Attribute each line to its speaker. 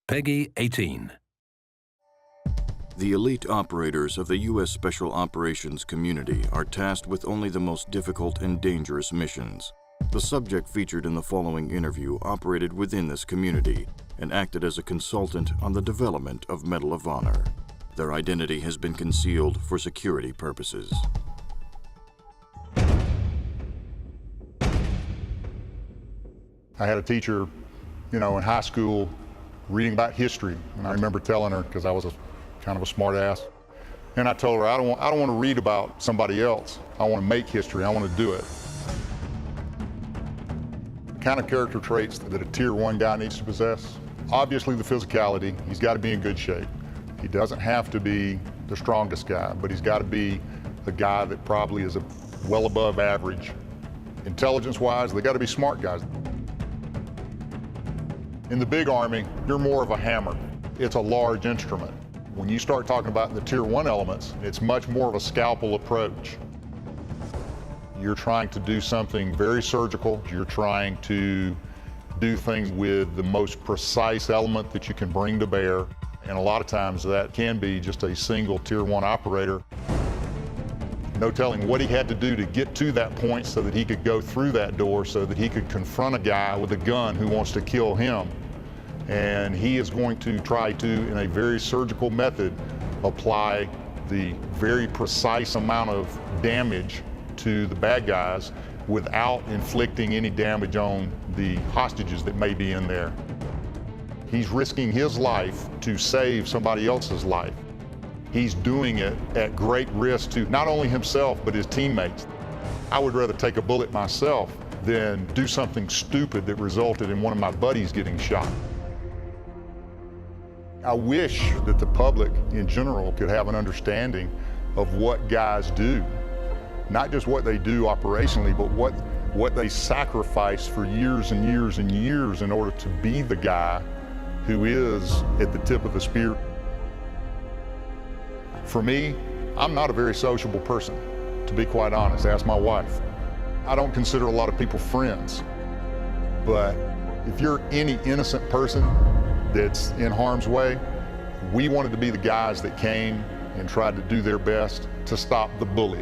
Speaker 1: Peggy 18.
Speaker 2: The elite operators of the U.S. Special Operations community are tasked with only the most difficult and dangerous missions. The subject featured in the following interview operated within this community and acted as a consultant on the development of Medal of Honor. Their identity has been concealed for security purposes.
Speaker 3: I had a teacher, in high school reading about history, and I remember telling her, because I was kind of a smart ass, and I told her, I don't want to read about somebody else. I want to make history. I want to do it. The kind of character traits that a Tier 1 guy needs to possess: obviously the physicality. He's got to be in good shape. He doesn't have to be the strongest guy, but he's got to be a guy that probably is well above average. Intelligence-wise, they got to be smart guys. In the big Army, you're more of a hammer. It's a large instrument. When you start talking about the Tier 1 elements, it's much more of a scalpel approach. You're trying to do something very surgical. You're trying to do things with the most precise element that you can bring to bear. And a lot of times that can be just a single Tier 1 operator. No telling what he had to do to get to that point so that he could go through that door, so that he could confront a guy with a gun who wants to kill him. And he is going to try to, in a very surgical method, apply the very precise amount of damage to the bad guys without inflicting any damage on the hostages that may be in there. He's risking his life to save somebody else's life. He's doing it at great risk to not only himself, but his teammates. I would rather take a bullet myself than do something stupid that resulted in one of my buddies getting shot. I wish that the public in general could have an understanding of what guys do. Not just what they do operationally, but what they sacrifice for years and years and years in order to be the guy who is at the tip of the spear. For me, I'm not a very sociable person, to be quite honest. Ask my wife. I don't consider a lot of people friends. But if you're any innocent person that's in harm's way, we wanted to be the guys that came and tried to do their best to stop the bully.